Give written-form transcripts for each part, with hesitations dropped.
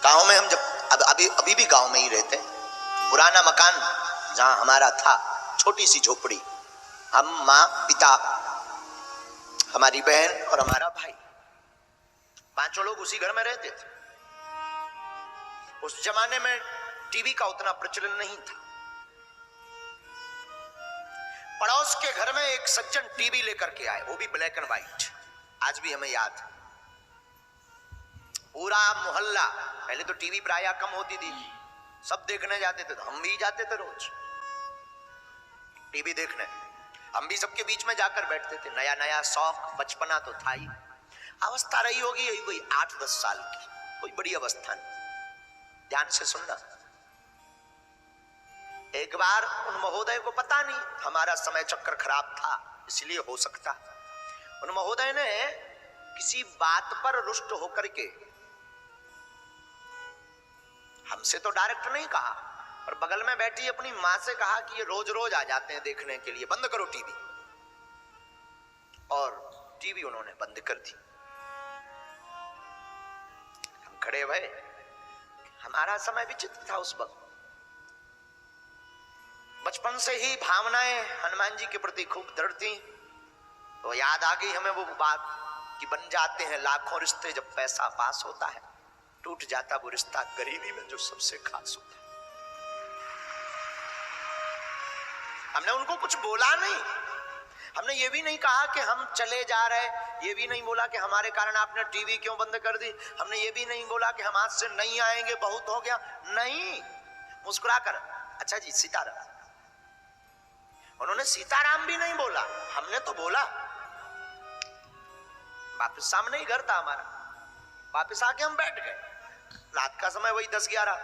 गांव में हम जब अभी भी गांव में ही रहते, पुराना मकान जहां हमारा था, छोटी सी झोपड़ी, हम, माँ, पिता, हमारी बहन और हमारा भाई, पांचों लोग उसी घर में रहते थे। उस जमाने में टीवी का उतना प्रचलन नहीं था। पड़ोस के घर में एक सज्जन टीवी लेकर के आए, वो भी ब्लैक एंड व्हाइट, आज भी हमें याद है। पूरा मोहल्ला, पहले तो टीवी प्रायः कम होती थी, सब देखने जाते थे, तो हम भी जाते थे रोज टीवी देखने। हम भी सबके बीच में जाकर बैठते थे। नया नया शौक, बचपना तो था ही। अवस्था रही होगी यही कोई 8-10 साल की, कोई बड़ी अवस्था नहीं। ध्यान से सुनना। एक बार उन महोदय को पता नहीं, हमारा समय चक्र खराब था इसलिए हो सकता, उन महोदय ने किसी बात पर रुष्ट होकर के हमसे तो डायरेक्ट नहीं कहा, और बगल में बैठी अपनी मां से कहा कि ये रोज रोज आ जाते हैं देखने के लिए, बंद करो टीवी। और टीवी उन्होंने बंद कर दी। हम खड़े भये। हमारा समय विचित्र था उस वक्त। बचपन से ही भावनाएं हनुमान जी के प्रति खूब दृढ़ थी, तो याद आ गई हमें वो बात कि बन जाते हैं लाखों रिश्ते जब पैसा पास होता है, टूट जाता वो रिश्ता गरीबी में जो सबसे खास होता है। हमने उनको कुछ बोला नहीं, हमने ये भी नहीं कहा कि हम चले जा रहे, ये भी नहीं बोला कि हमारे कारण आपने टीवी क्यों बंद कर दी, हमने ये भी नहीं बोला कि हम आज से नहीं आएंगे, बहुत हो गया, नहीं। मुस्कुरा कर, अच्छा जी सीताराम। उन्होंने सीताराम भी नहीं बोला, हमने तो बोला। वापिस सामने ही घर था हमारा, वापिस आके हम बैठ गए। रात का समय वही 10-11,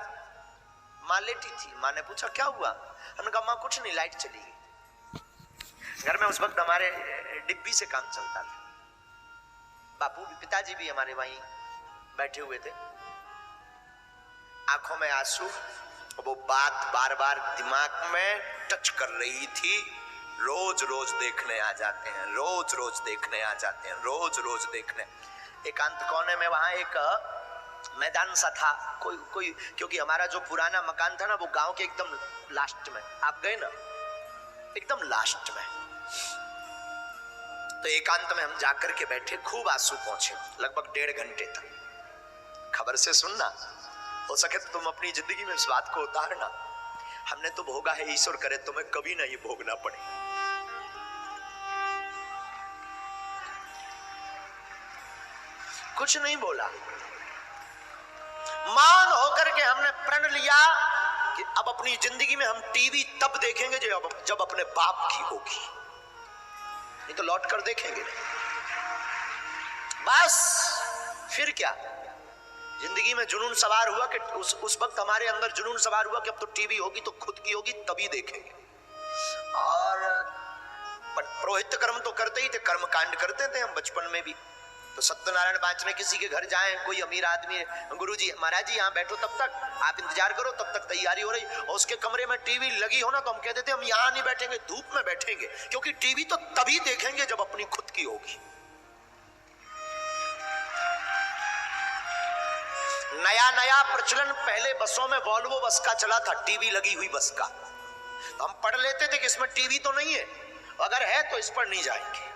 माँ लेटी थी। माँ ने पूछा क्या हुआ, हमने कहा माँ कुछ नहीं, लाइट चली गई। घर में उस वक्त हमारे डिब्बी से काम चलता था। बापू भी, पिताजी भी हमारे वहीं बैठे हुए थे, आंखों में आंसू। वो बात बार बार दिमाग में टच कर रही थी, रोज रोज देखने आ जाते हैं, रोज रोज देखने आ जाते हैं, रोज रोज देखने। एकांत कोने में वहां एक मैदान सा था, कोई क्योंकि हमारा जो पुराना मकान था ना, वो गांव के एकदम लास्ट में, आप गए ना, एकदम लास्ट में। तो एकांत में हम जाकर के बैठे, खूब आंसू पहुंचे, लगभग 1.5 घंटे तक। खबर से सुनना, हो सके तो तुम अपनी जिंदगी में इस बात को उतारना। हमने तो भोगा है, ईश्वर करे तुम्हें कभी नहीं भोगना पड़े। कुछ नहीं बोला, मौन होकर के हमने प्रण लिया कि अब अपनी जिंदगी में हम टीवी तब देखेंगे जब अपने बाप की होगी, नहीं तो लौट कर देखेंगे नहीं। बस फिर क्या, जिंदगी में जुनून सवार हुआ कि उस वक्त हमारे अंदर जुनून सवार हुआ कि अब तो टीवी होगी तो खुद की होगी, तभी देखेंगे। और पुरोहित कर्म तो करते ही थे, कर्म कांड करते थे हम बचपन में भी। तो सत्यनारायण बांचने किसी के घर जाएं, कोई अमीर आदमी है, गुरुजी महाराज जी यहाँ बैठो, तब तक आप इंतजार करो, तब तक तैयारी हो रही, और उसके कमरे में टीवी लगी हो ना, तो हम कहते थे हम यहाँ नहीं बैठेंगे, धूप में बैठेंगे, क्योंकि टीवी तो तभी देखेंगे जब अपनी खुद की होगी। नया नया प्रचलन, पहले बसों में वॉल्वो बस का चला था, टीवी लगी हुई बस का। तो हम पढ़ लेते थे कि इसमें टीवी तो नहीं है, अगर है तो इस पर नहीं जाएंगे।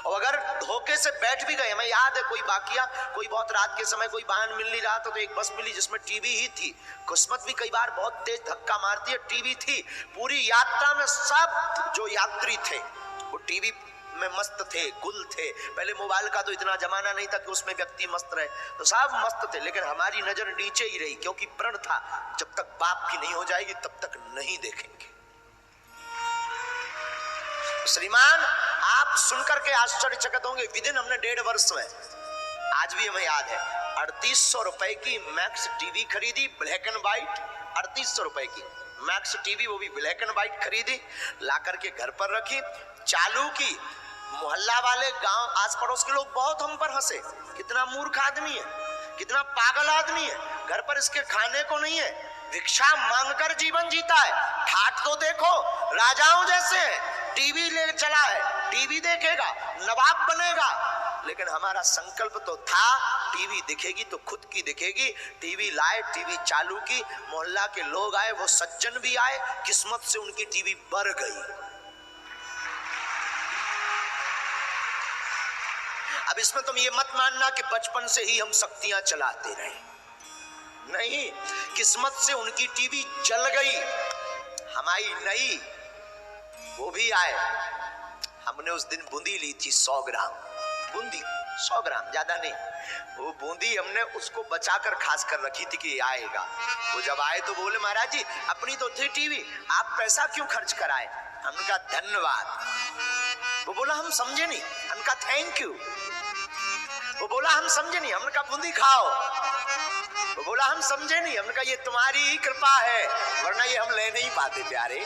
और अगर धोखे से बैठ भी गए, हमें याद है कोई वाकया, कोई बहुत रात के समय कोई वाहन मिल नहीं रहा था, तो एक बस मिली जिसमें टीवी ही थी। किस्मत भी कई बार बहुत तेज धक्का मारती है, टीवी थी। पूरी यात्रा में सब जो यात्री थे वो टीवी में मस्त थे, गुल थे। पहले मोबाइल का तो इतना जमाना नहीं था कि उसमें व्यक्ति मस्त रहे, तो सब मस्त थे, लेकिन हमारी नजर नीचे ही रही, क्योंकि प्रण था जब तक बाप की नहीं हो जाएगी तब तक नहीं देखेंगे। श्रीमान, आप सुनकर के आश्चर्यचकित होंगे, विदिन हमने 1.5 वर्ष में, आज भी हमें याद है, 3800 रुपए की मैक्स टीवी खरीदी, ब्लैक एंड व्हाइट। 3800 रुपए की मैक्स टीवी, वो भी ब्लैक एंड व्हाइट खरीदी, ला करके घर पर रखी, चालू की। मोहल्ला वाले, गांव आस पड़ोस के लोग बहुत हम पर हंसे, कितना मूर्ख आदमी है, कितना पागल आदमी है, घर पर इसके खाने को नहीं है, भिक्षा मांगकर जीवन जीता है। ठाठ तो देखो, राजाओं जैसे है, टीवी ले चला है, टीवी देखेगा, नवाब बनेगा। लेकिन हमारा संकल्प तो था टीवी दिखेगी तो खुद की दिखेगी। टीवी लाए, टीवी चालू की, मोहल्ला के लोग आए, वो सज्जन भी आए, किस्मत से उनकी टीवी बढ़ गई। अब इसमें तुम ये मत मानना कि बचपन से ही हम शक्तियां चलाते रहे, नहीं, किस्मत से उनकी टीवी जल गई, हमारी नहीं। वो भी आए, हमने उस दिन बूंदी ली थी 100 ग्राम बूंदी, 100 ग्राम, ज्यादा नहीं। वो बूंदी हमने उसको बचाकर खास कर रखी थी कि आएगा। वो जब आए तो बोले महाराज जी अपनी तो थी टीवी, आप पैसा क्यों खर्च कराए? हमने कहा धन्यवाद। वो बोला हम समझे नहीं। हमने कहा थैंक यू। वो बोला हम समझे नहीं। हमने कहा बूंदी खाओ। वो बोला हम समझे नहीं। हमने कहा ये तुम्हारी ही कृपा है, वरना ये हम ले नहीं पाते प्यारे।